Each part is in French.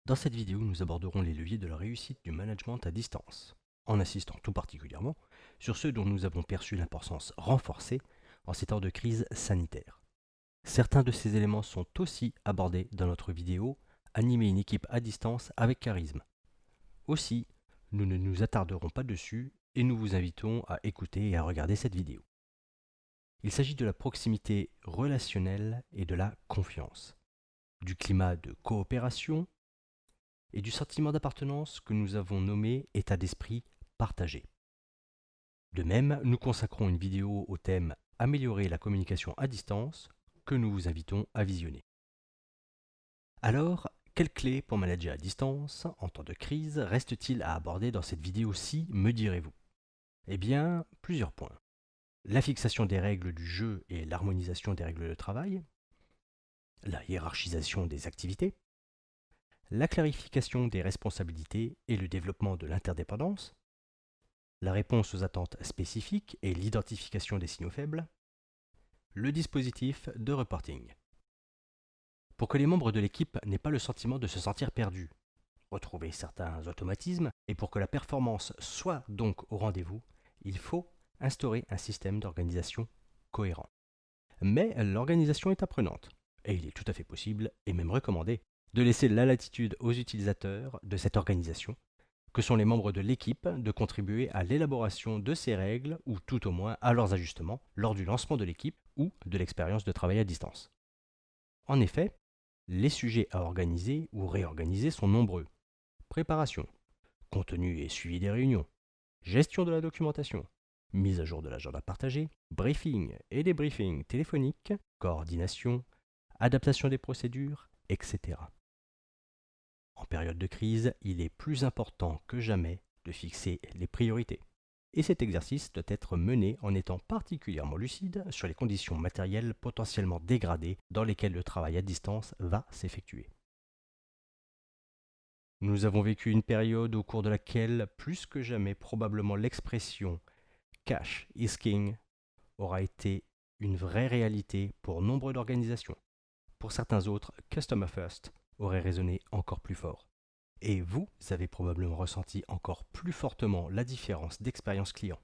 Dans cette vidéo, nous aborderons les leviers de la réussite du management à distance, en insistant tout particulièrement sur ceux dont nous avons perçu l'importance renforcée en ces temps de crise sanitaire. Certains de ces éléments sont aussi abordés dans notre vidéo « Animer une équipe à distance avec charisme ». Aussi, nous ne nous attarderons pas dessus et nous vous invitons à écouter et à regarder cette vidéo. Il s'agit de la proximité relationnelle et de la confiance, du climat de coopération et du sentiment d'appartenance que nous avons nommé état d'esprit partagé. De même, nous consacrons une vidéo au thème « Améliorer la communication à distance » que nous vous invitons à visionner. Alors, quelles clés pour manager à distance en temps de crise reste-t-il à aborder dans cette vidéo-ci, me direz-vous? Eh bien, plusieurs points. La fixation des règles du jeu et l'harmonisation des règles de travail, la hiérarchisation des activités, la clarification des responsabilités et le développement de l'interdépendance, la réponse aux attentes spécifiques et l'identification des signaux faibles, le dispositif de reporting. Pour que les membres de l'équipe n'aient pas le sentiment de se sentir perdus, retrouver certains automatismes, et pour que la performance soit donc au rendez-vous, il faut instaurer un système d'organisation cohérent. Mais l'organisation est apprenante, et il est tout à fait possible, et même recommandé, de laisser la latitude aux utilisateurs de cette organisation, que sont les membres de l'équipe, de contribuer à l'élaboration de ces règles, ou tout au moins à leurs ajustements, lors du lancement de l'équipe ou de l'expérience de travail à distance. En effet, les sujets à organiser ou réorganiser sont nombreux. Préparation, contenu et suivi des réunions, gestion de la documentation, mise à jour de l'agenda partagé, briefing et débriefing téléphoniques, coordination, adaptation des procédures, etc. En période de crise, il est plus important que jamais de fixer les priorités. Et cet exercice doit être mené en étant particulièrement lucide sur les conditions matérielles potentiellement dégradées dans lesquelles le travail à distance va s'effectuer. Nous avons vécu une période au cours de laquelle, plus que jamais, probablement l'expression « cash is king » aura été une vraie réalité pour nombre d'organisations. Pour certains autres, « customer first » aurait résonné encore plus fort. Et vous avez probablement ressenti encore plus fortement la différence d'expérience client.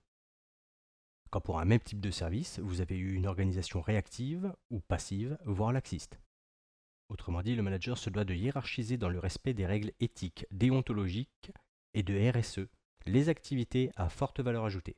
Quand pour un même type de service, vous avez eu une organisation réactive ou passive, voire laxiste. Autrement dit, le manager se doit de hiérarchiser dans le respect des règles éthiques, déontologiques et de RSE, les activités à forte valeur ajoutée.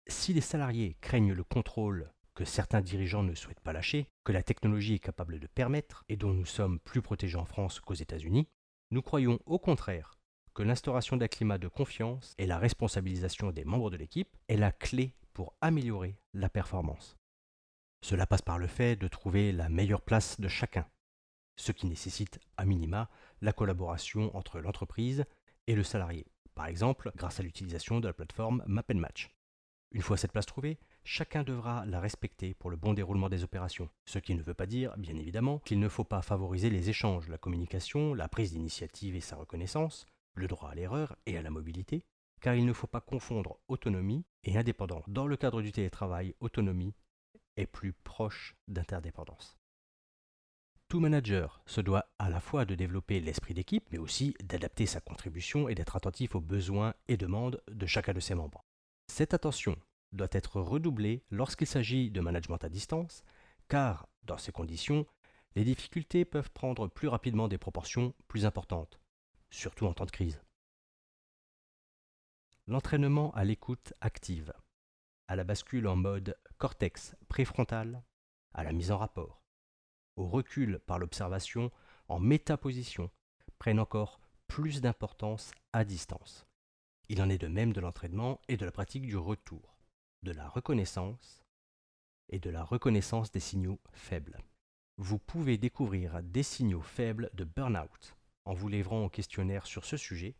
Si les salariés craignent le contrôle que certains dirigeants ne souhaitent pas lâcher, que la technologie est capable de permettre et dont nous sommes plus protégés en France qu'aux États-Unis, nous croyons au contraire que l'instauration d'un climat de confiance et la responsabilisation des membres de l'équipe est la clé pour améliorer la performance. Cela passe par le fait de trouver la meilleure place de chacun, ce qui nécessite, à minima, la collaboration entre l'entreprise et le salarié, par exemple grâce à l'utilisation de la plateforme Map & Match. Une fois cette place trouvée, chacun devra la respecter pour le bon déroulement des opérations, ce qui ne veut pas dire, bien évidemment, qu'il ne faut pas favoriser les échanges, la communication, la prise d'initiative et sa reconnaissance, le droit à l'erreur et à la mobilité, car il ne faut pas confondre autonomie et indépendance. Dans le cadre du télétravail, autonomie est plus proche d'interdépendance. Tout manager se doit à la fois de développer l'esprit d'équipe, mais aussi d'adapter sa contribution et d'être attentif aux besoins et demandes de chacun de ses membres. Cette attention doit être redoublée lorsqu'il s'agit de management à distance, car, dans ces conditions, les difficultés peuvent prendre plus rapidement des proportions plus importantes, surtout en temps de crise. L'entraînement à l'écoute active, à la bascule en mode cortex préfrontal, à la mise en rapport, au recul par l'observation en métaposition, prennent encore plus d'importance à distance. Il en est de même de l'entraînement et de la pratique du retour, de la reconnaissance et de la reconnaissance des signaux faibles. Vous pouvez découvrir des signaux faibles de burn-out en vous livrant au questionnaire sur ce sujet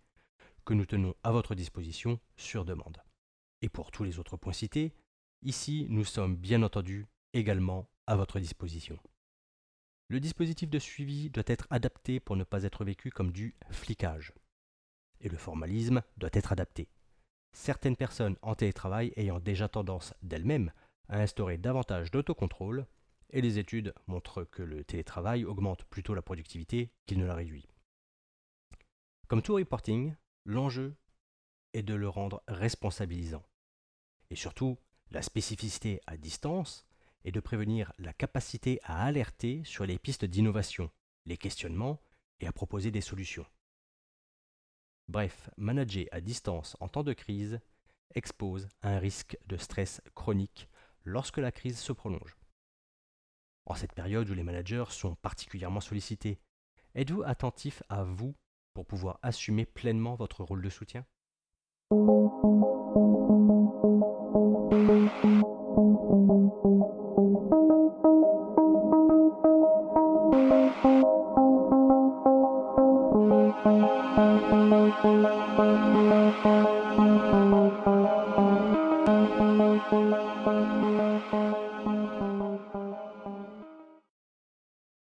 que nous tenons à votre disposition sur demande. Et pour tous les autres points cités, ici nous sommes bien entendu également à votre disposition. Le dispositif de suivi doit être adapté pour ne pas être vécu comme du flicage. Et le formalisme doit être adapté. Certaines personnes en télétravail ayant déjà tendance d'elles-mêmes à instaurer davantage d'autocontrôle et les études montrent que le télétravail augmente plutôt la productivité qu'il ne la réduit. Comme tout reporting, l'enjeu est de le rendre responsabilisant. Et surtout, la spécificité à distance est de prévenir la capacité à alerter sur les pistes d'innovation, les questionnements et à proposer des solutions. Bref, manager à distance en temps de crise expose à un risque de stress chronique lorsque la crise se prolonge. En cette période où les managers sont particulièrement sollicités, êtes-vous attentif à vous pour pouvoir assumer pleinement votre rôle de soutien ?